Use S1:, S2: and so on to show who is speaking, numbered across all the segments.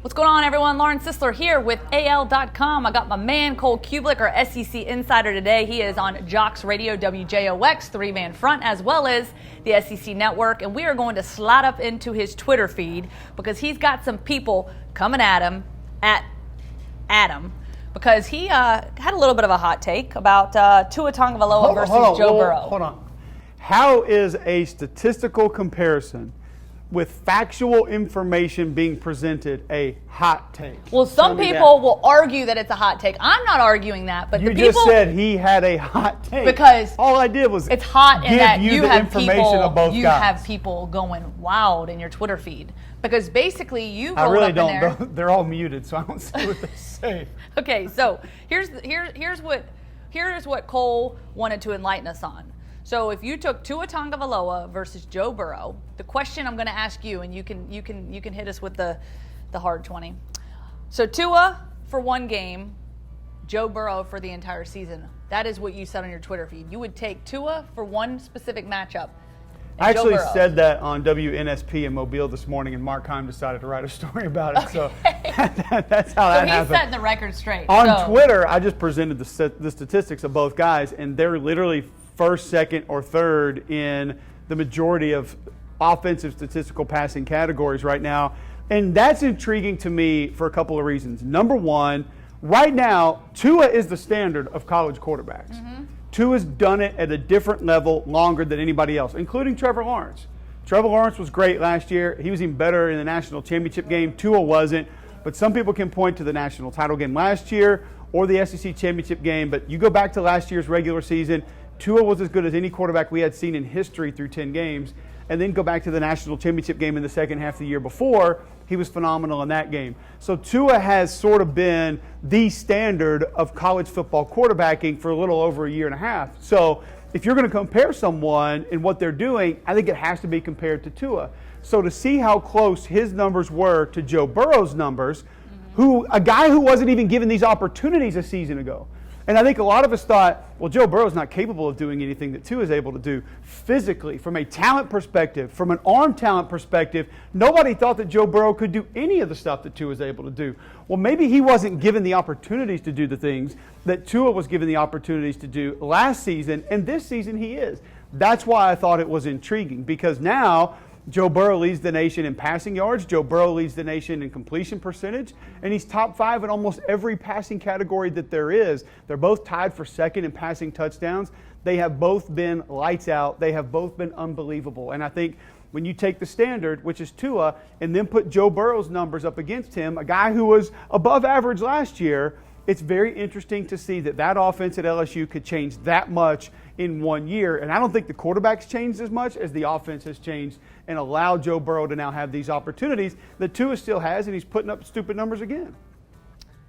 S1: What's going on, everyone? Lauren Sisler here with AL.com. I got my man Cole Kublik, our SEC insider today. He is on Jocks Radio, WJOX, three-man front, as well as the SEC Network. And we are going to slide up into his Twitter feed because he's got some people coming at him, because he had a little bit of a hot take about Tua Tagovailoa versus Joe Burrow.
S2: Hold on. How is a statistical comparison with factual information being presented a hot take?
S1: Well, some people will argue that it's a hot take. I'm not arguing that, but
S2: you just said he had a hot take.
S1: Because
S2: all I did was
S1: it's hot in that you
S2: have
S1: people going wild in your Twitter feed. Because basically you
S2: I really
S1: up
S2: don't.
S1: in there.
S2: They're all muted, so I don't see what they say.
S1: Okay, so here's what Cole wanted to enlighten us on. So if you took Tua Tagovailoa versus Joe Burrow, the question I'm going to ask you, and you can hit us with the hard 20. So Tua for one game, Joe Burrow for the entire season. That is what you said on your Twitter feed. You would take Tua for one specific matchup.
S2: I actually said that on WNSP in Mobile this morning, and Mark Heim decided to write a story about it. So that's how that happened.
S1: So he's setting the record straight.
S2: On Twitter, I just presented the statistics of both guys, and they're literally first, second, or third in the majority of offensive statistical passing categories right now. And that's intriguing to me for a couple of reasons. Number one, right now, Tua is the standard of college quarterbacks. Mm-hmm. Tua's done it at a different level longer than anybody else, including Trevor Lawrence. Trevor Lawrence was great last year. He was even better in the national championship game. Tua wasn't. But some people can point to the national title game last year or the SEC championship game. But you go back to last year's regular season, Tua was as good as any quarterback we had seen in history through 10 games. And then go back to the national championship game in the second half of the year before. He was phenomenal in that game. So Tua has sort of been the standard of college football quarterbacking for a little over a year and a half. So if you're going to compare someone in what they're doing, I think it has to be compared to Tua. So to see how close his numbers were to Joe Burrow's numbers, a guy who wasn't even given these opportunities a season ago. And I think a lot of us thought, well, Joe Burrow's not capable of doing anything that Tua is able to do physically, from a talent perspective, from an arm talent perspective. Nobody thought that Joe Burrow could do any of the stuff that Tua is able to do. Well, maybe he wasn't given the opportunities to do the things that Tua was given the opportunities to do last season, and this season he is. That's why I thought it was intriguing, because now Joe Burrow leads the nation in passing yards. Joe Burrow leads the nation in completion percentage. And he's top 5 in almost every passing category that there is. They're both tied for second in passing touchdowns. They have both been lights out. They have both been unbelievable. And I think when you take the standard, which is Tua, and then put Joe Burrow's numbers up against him, a guy who was above average last year, it's very interesting to see that offense at LSU could change that much in 1 year. And I don't think the quarterback's changed as much as the offense has changed and allowed Joe Burrow to now have these opportunities that Tua still has, and he's putting up stupid numbers again.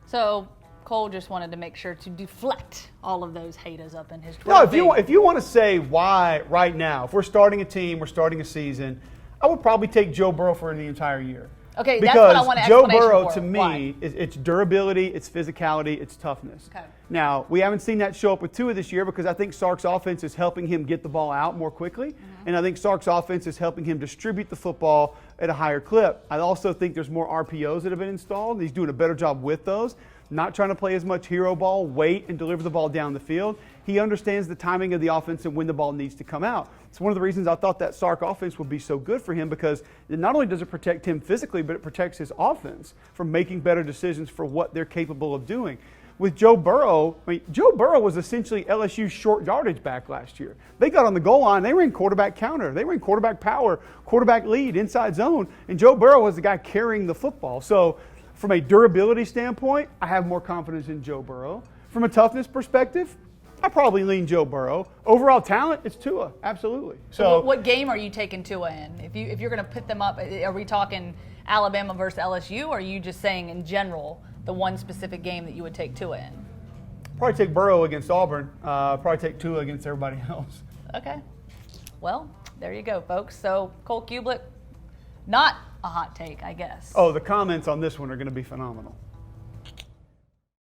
S1: So Cole just wanted to make sure to deflect all of those haters up in his Twitter feed.
S2: If you want to say why right now, if we're starting a team, we're starting a season, I would probably take Joe Burrow for the entire year.
S1: Okay,
S2: because
S1: that's what I want an
S2: Joe
S1: explanation
S2: Burrow,
S1: for.
S2: to me, it's durability, it's physicality, it's toughness.
S1: Okay.
S2: Now, we haven't seen that show up with Tua this year because I think Sark's offense is helping him get the ball out more quickly, and I think Sark's offense is helping him distribute the football at a higher clip. I also think there's more RPOs that have been installed. He's doing a better job with those, not trying to play as much hero ball, wait, and deliver the ball down the field. He understands the timing of the offense and when the ball needs to come out. It's one of the reasons I thought that Sark offense would be so good for him, because not only does it protect him physically, but it protects his offense from making better decisions for what they're capable of doing. With Joe Burrow, Joe Burrow was essentially LSU's short yardage back last year. They got on the goal line, they ran quarterback counter, they ran quarterback power, quarterback lead, inside zone, and Joe Burrow was the guy carrying the football. So from a durability standpoint, I have more confidence in Joe Burrow. From a toughness perspective, I probably lean Joe Burrow. Overall talent, it's Tua, absolutely.
S1: So what game are you taking Tua in? If you're going to put them up, are we talking Alabama versus LSU, or are you just saying in general the one specific game that you would take Tua in?
S2: Probably take Burrow against Auburn. Probably take Tua against everybody else.
S1: Okay. Well, there you go, folks. So Cole Kublik, not a hot take, I guess.
S2: Oh, the comments on this one are going to be phenomenal.